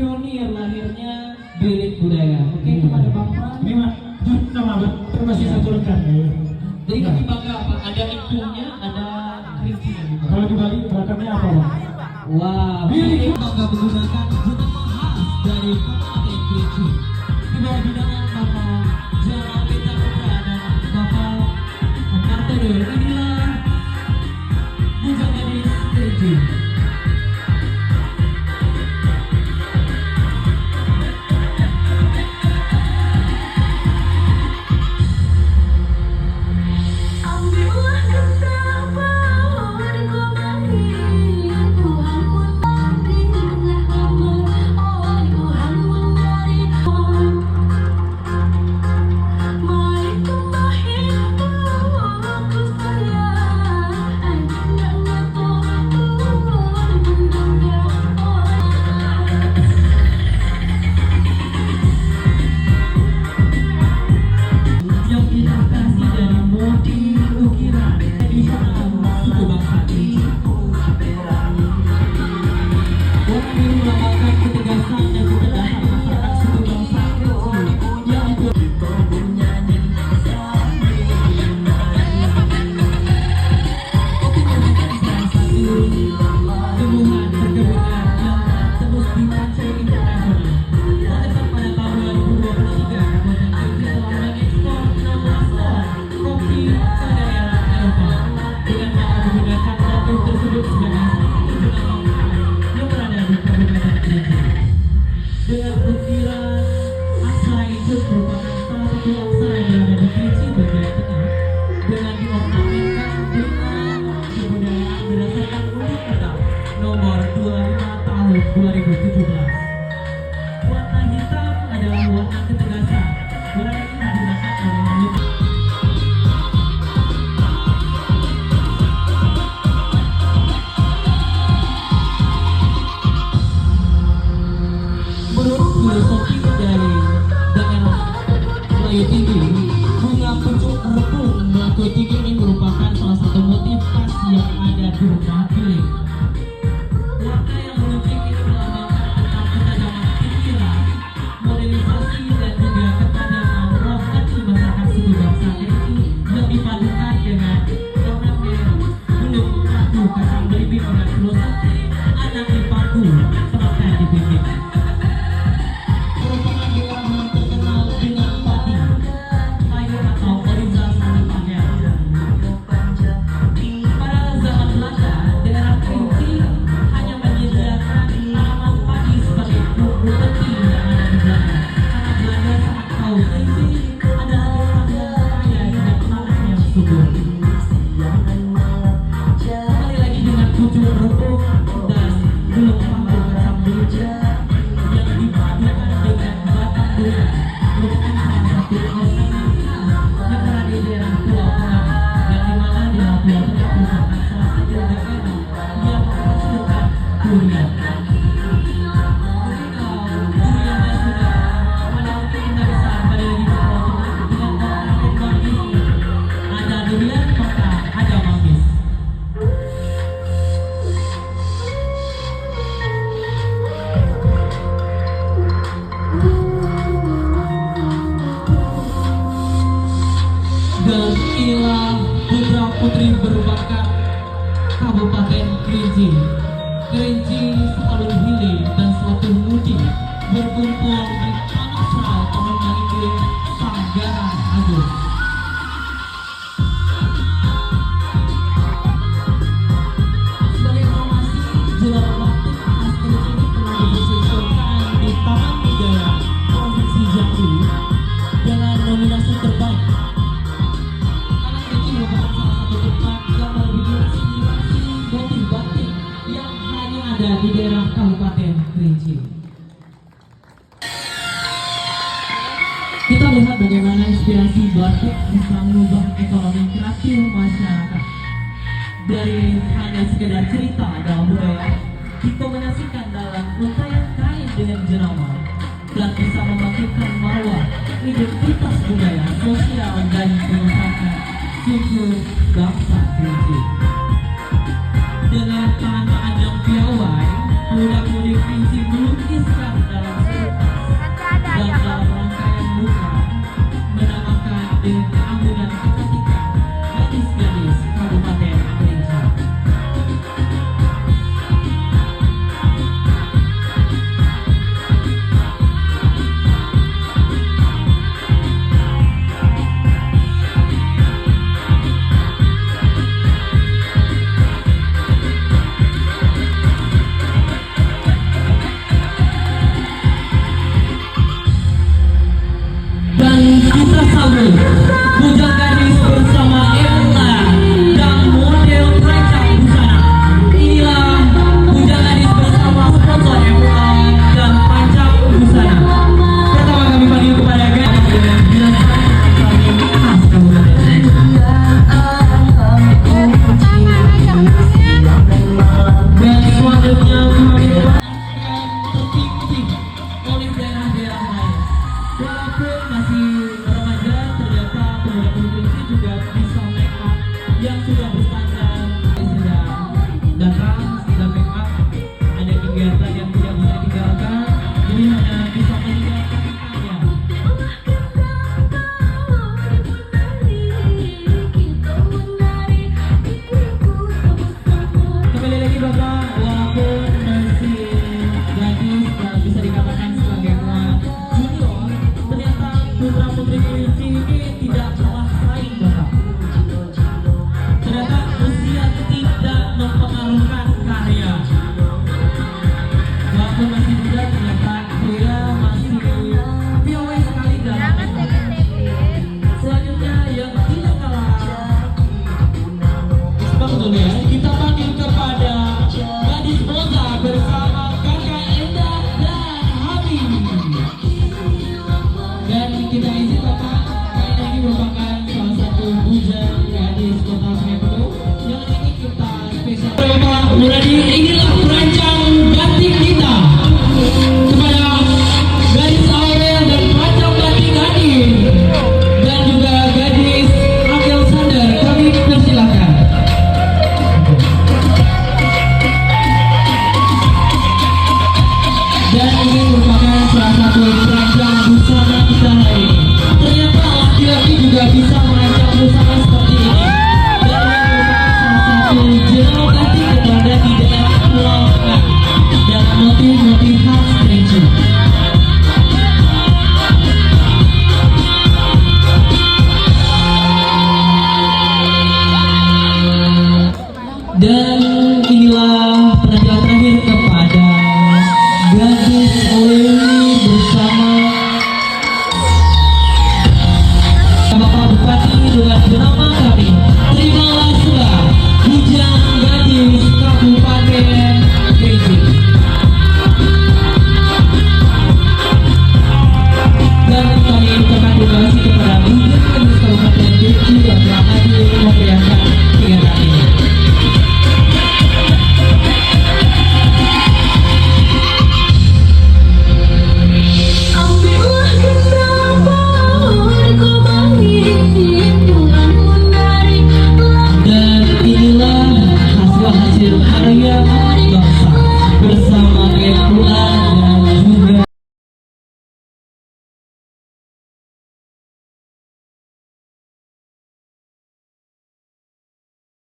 pionir lahirnya bilik budaya. Oke, kepada Bang Pran. Gimana? Nama masih satu rekan. Jadi kami bangga apa? Ada ikungnya, ada kerincinya juga. Kalau di Bali berakamnya apa, Bang? Wah, bilik bangga menggunakan zona khas dari Kabupaten Kerinci. Di bawah bidangan Bapak Jara Peter Putra dan Bapak Martodo. Inilah Bujang Gadis Kerinci. Dengan ukiran aksara itu merupakan salah satu aksara yang berada di Kerinci bagian tengah dengan diornamenkan dengan kebudayaan berdasarkan Undang Undang Nomor 25 Tahun 2017. Warna hitam adalah warna ketegasan. Warna ini digunakan oleh filosofi dari daerah Melayu Tinggi. Bunga pucuk repung Melayu Tinggi ini merupakan salah satu motif khas yang ada di rumah bilik. Warna yang menunjuk ini melambangkan tentang ketajaman pikiran, modernisasi dan juga ketajaman rohani masyarakat suku bangsa Kerinci yang dipadukan dengan ornamen belum satu kacang belimbing dengan filosofi anak dipaku serta dibimbing. Kembali lagi dengan pucuk repung dan belum mampu kacang beruja yang dipadukan dengan batang bulan merupakan salah satu khasiat yang berada di daerah Pulau Tengah, yang dimana di Pulau Tengah merupakan salah satu daerah yang menghasilkan durian. Dan inilah putra putri berbakat Kabupaten Kerinci. Kerinci selalu hilir dan selalu mudik berkumpul di tanah serai Taman Maningge Sanggaran Agung. Sebagai informasi, jelang batik khas Kerinci ini telah disesuaikan di Taman Negara Provinsi Jambi dengan nominasi terbaik. Di daerah Kabupaten Kerinci. Kita lihat bagaimana inspirasi batik bisa mengubah ekonomi kreatif masyarakat. Dari hanya sekedar cerita dalam budaya, dikombinasikan dalam untayan kain dengan jenama dan bisa membangkitkan marwah identitas budaya, sosial dan pengusahaan suku bangsa Kerinci. Dengan tangan-tangan yang piawai, muda-mudi Kerinci melukiskan Dan ini merupakan salah satu perancang busana kita hari ini. Ternyata laki-laki juga bisa merancang busana seperti ini. Dan ini merupakan salah satu jenau batik yang berada di daerah Pulau Tengah dengan motif-motif khas Kerinci. Dan inilah penampilan terakhir kepada gadis Leli bersama Bapak Bupati dengan nama kami. Terimalah sudah Bujang Gadis Kabupaten Kerinci. Dan kami ucapkan terima kasih kepada Bujang Gadis Kabupaten Kerinci yang telah hadir memeriahkan kegiatan ini. Dan inilah hasil karya